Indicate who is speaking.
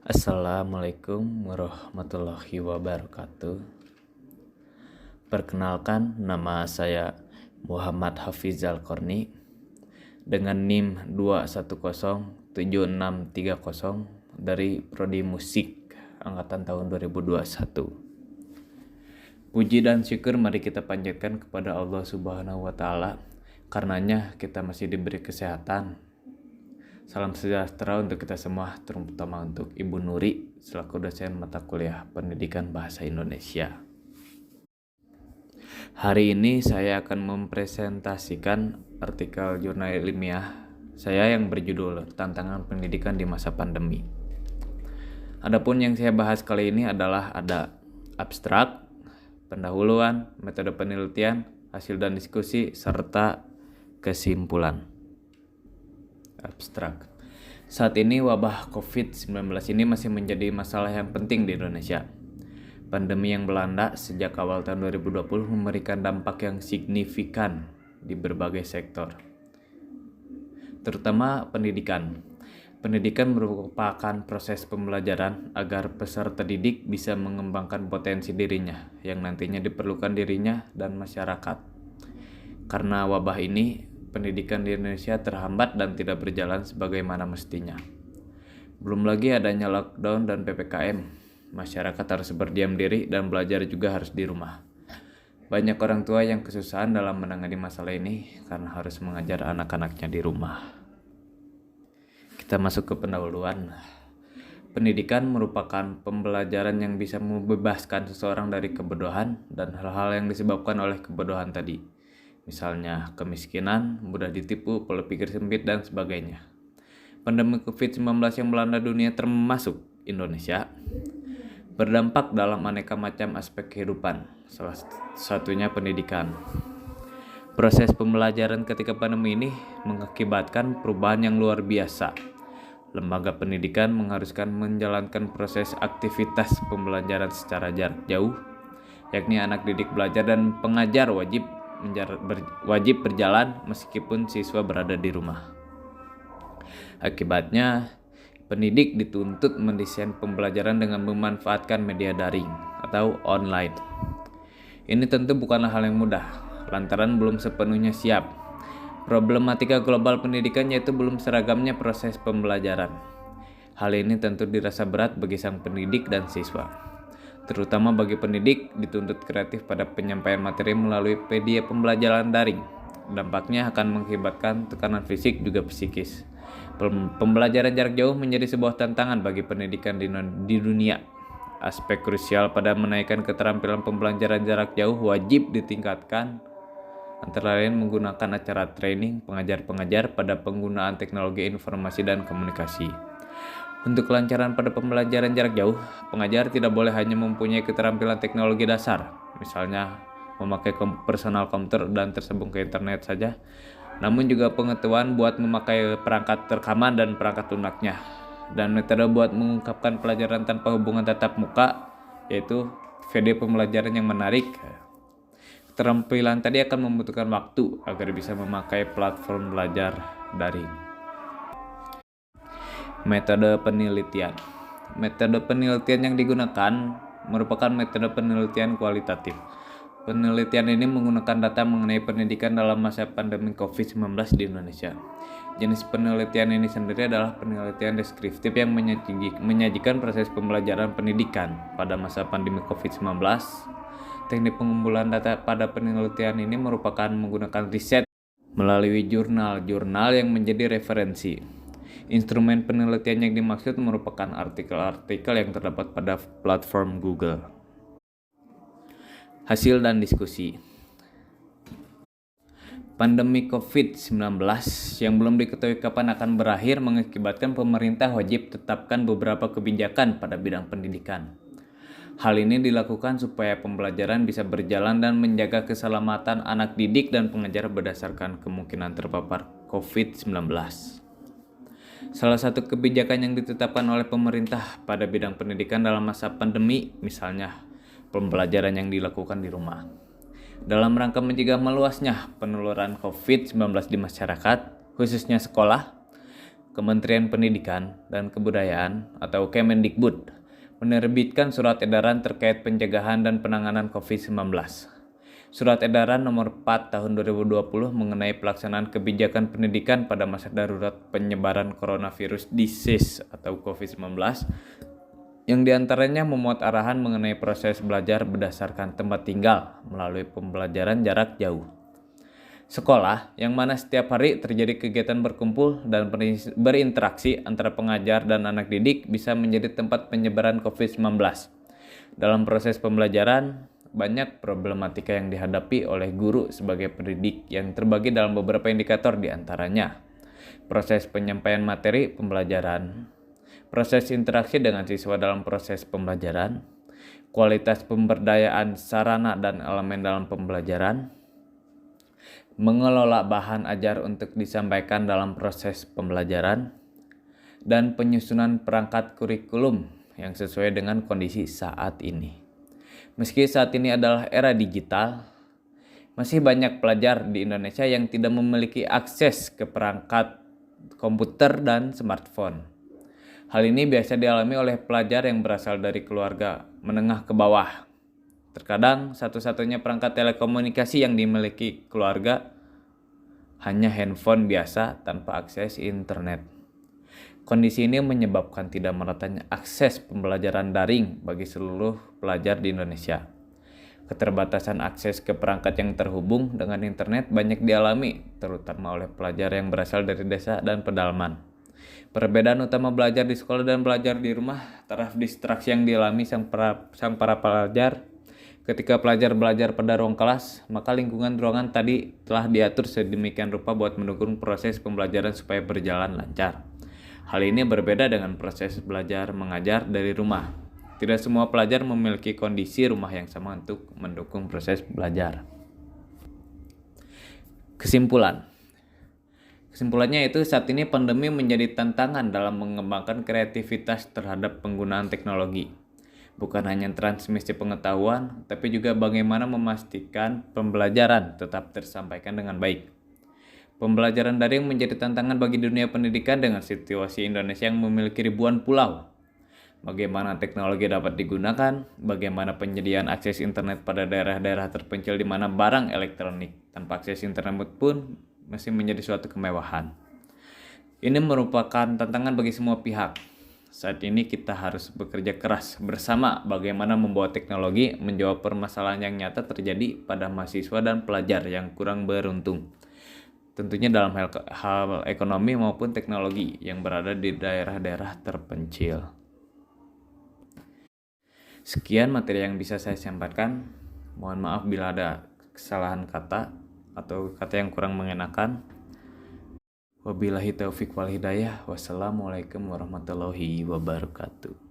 Speaker 1: Assalamualaikum warahmatullahi wabarakatuh. Perkenalkan, nama saya Muhammad Hafizal Korni dengan NIM 2107630 dari Prodi Musik angkatan tahun 2021. Puji dan syukur mari kita panjatkan kepada Allah Subhanahu wa taala, karenanya kita masih diberi kesehatan. Salam sejahtera untuk kita semua, terutama untuk Ibu Nuri selaku dosen mata kuliah Pendidikan Bahasa Indonesia. Hari ini saya akan mempresentasikan artikel jurnal ilmiah saya yang berjudul Tantangan Pendidikan di Masa Pandemi. Adapun yang saya bahas kali ini adalah ada abstrak, pendahuluan, metode penelitian, hasil dan diskusi, serta kesimpulan. Abstrak. Saat ini wabah COVID-19 ini masih menjadi masalah yang penting di Indonesia. Pandemi yang melanda sejak awal tahun 2020 memberikan dampak yang signifikan di berbagai sektor, terutama pendidikan. Pendidikan merupakan proses pembelajaran agar peserta didik bisa mengembangkan potensi dirinya yang nantinya diperlukan dirinya dan masyarakat. Karena wabah ini, pendidikan di Indonesia terhambat dan tidak berjalan sebagaimana mestinya. Belum lagi adanya lockdown dan PPKM. Masyarakat harus berdiam diri dan belajar juga harus di rumah. Banyak orang tua yang kesusahan dalam menangani masalah ini karena harus mengajar anak-anaknya di rumah. Kita masuk ke pendahuluan. Pendidikan merupakan pembelajaran yang bisa membebaskan seseorang dari kebodohan dan hal-hal yang disebabkan oleh kebodohan tadi. Misalnya kemiskinan, mudah ditipu, pola pikir sempit, dan sebagainya. Pandemi COVID-19 yang melanda dunia termasuk Indonesia berdampak dalam aneka macam aspek kehidupan, salah satunya pendidikan. Proses pembelajaran ketika pandemi ini mengakibatkan perubahan yang luar biasa. Lembaga pendidikan mengharuskan menjalankan proses aktivitas pembelajaran secara jarak jauh, yakni anak didik belajar dan pengajar wajib berjalan meskipun siswa berada di rumah. Akibatnya, pendidik dituntut mendesain pembelajaran dengan memanfaatkan media daring atau online. Ini tentu bukanlah hal yang mudah, lantaran belum sepenuhnya siap. Problematika global pendidikan yaitu belum seragamnya proses pembelajaran. Hal ini tentu dirasa berat bagi sang pendidik dan siswa. Terutama bagi pendidik dituntut kreatif pada penyampaian materi melalui media pembelajaran daring. Dampaknya akan mengakibatkan tekanan fisik juga psikis. Pembelajaran jarak jauh menjadi sebuah tantangan bagi pendidikan di dunia. Aspek krusial pada menaikkan keterampilan pembelajaran jarak jauh wajib ditingkatkan, antara lain menggunakan acara training pengajar-pengajar pada penggunaan teknologi informasi dan komunikasi. Untuk kelancaran pada pembelajaran jarak jauh, pengajar tidak boleh hanya mempunyai keterampilan teknologi dasar, misalnya memakai personal komputer dan tersambung ke internet saja, namun juga pengetahuan buat memakai perangkat rekaman dan perangkat lunaknya, dan metode buat mengungkapkan pelajaran tanpa hubungan tatap muka, yaitu video pembelajaran yang menarik. Keterampilan tadi akan membutuhkan waktu agar bisa memakai platform belajar daring. Metode penelitian. Metode penelitian yang digunakan merupakan metode penelitian kualitatif. Penelitian ini menggunakan data mengenai pendidikan dalam masa pandemi COVID-19 di Indonesia. Jenis penelitian ini sendiri adalah penelitian deskriptif yang menyajikan proses pembelajaran pendidikan pada masa pandemi COVID-19. Teknik pengumpulan data pada penelitian ini merupakan menggunakan riset melalui jurnal-jurnal yang menjadi referensi. Instrumen penelitian yang dimaksud merupakan artikel-artikel yang terdapat pada platform Google. Hasil dan diskusi. Pandemi COVID-19 yang belum diketahui kapan akan berakhir mengakibatkan pemerintah wajib tetapkan beberapa kebijakan pada bidang pendidikan. Hal ini dilakukan supaya pembelajaran bisa berjalan dan menjaga keselamatan anak didik dan pengajar berdasarkan kemungkinan terpapar COVID-19. Salah satu kebijakan yang ditetapkan oleh pemerintah pada bidang pendidikan dalam masa pandemi, misalnya pembelajaran yang dilakukan di rumah. Dalam rangka mencegah meluasnya penularan COVID-19 di masyarakat, khususnya sekolah, Kementerian Pendidikan dan Kebudayaan atau Kemendikbud menerbitkan surat edaran terkait pencegahan dan penanganan COVID-19. Surat edaran nomor 4 tahun 2020 mengenai pelaksanaan kebijakan pendidikan pada masa darurat penyebaran coronavirus disease atau COVID-19 yang diantaranya memuat arahan mengenai proses belajar berdasarkan tempat tinggal melalui pembelajaran jarak jauh. Sekolah yang mana setiap hari terjadi kegiatan berkumpul dan berinteraksi antara pengajar dan anak didik bisa menjadi tempat penyebaran COVID-19. Dalam proses pembelajaran, banyak problematika yang dihadapi oleh guru sebagai pendidik yang terbagi dalam beberapa indikator diantaranya proses penyampaian materi pembelajaran, proses interaksi dengan siswa dalam proses pembelajaran, kualitas pemberdayaan sarana dan elemen dalam pembelajaran, mengelola bahan ajar untuk disampaikan dalam proses pembelajaran, dan penyusunan perangkat kurikulum yang sesuai dengan kondisi saat ini. Meski saat ini adalah era digital, masih banyak pelajar di Indonesia yang tidak memiliki akses ke perangkat komputer dan smartphone. Hal ini biasa dialami oleh pelajar yang berasal dari keluarga menengah ke bawah. Terkadang satu-satunya perangkat telekomunikasi yang dimiliki keluarga hanya handphone biasa tanpa akses internet. Kondisi ini menyebabkan tidak meratanya akses pembelajaran daring bagi seluruh pelajar di Indonesia. Keterbatasan akses ke perangkat yang terhubung dengan internet banyak dialami, terutama oleh pelajar yang berasal dari desa dan pedalaman. Perbedaan utama belajar di sekolah dan belajar di rumah, taraf distraksi yang dialami sang para pelajar. Ketika pelajar belajar pada ruang kelas, maka lingkungan ruangan tadi telah diatur sedemikian rupa buat mendukung proses pembelajaran supaya berjalan lancar. Hal ini berbeda dengan proses belajar mengajar dari rumah. Tidak semua pelajar memiliki kondisi rumah yang sama untuk mendukung proses belajar. Kesimpulannya itu saat ini pandemi menjadi tantangan dalam mengembangkan kreativitas terhadap penggunaan teknologi. Bukan hanya transmisi pengetahuan, tapi juga bagaimana memastikan pembelajaran tetap tersampaikan dengan baik. Pembelajaran daring menjadi tantangan bagi dunia pendidikan dengan situasi Indonesia yang memiliki ribuan pulau. Bagaimana teknologi dapat digunakan, bagaimana penyediaan akses internet pada daerah-daerah terpencil di mana barang elektronik tanpa akses internet pun masih menjadi suatu kemewahan. Ini merupakan tantangan bagi semua pihak. Saat ini kita harus bekerja keras bersama bagaimana membawa teknologi menjawab permasalahan yang nyata terjadi pada mahasiswa dan pelajar yang kurang beruntung. Tentunya dalam hal ekonomi maupun teknologi yang berada di daerah-daerah terpencil. Sekian materi yang bisa saya sampaikan. Mohon maaf bila ada kesalahan kata atau kata yang kurang mengenakan. Wabillahi taufiq wal hidayah. Wassalamualaikum warahmatullahi wabarakatuh.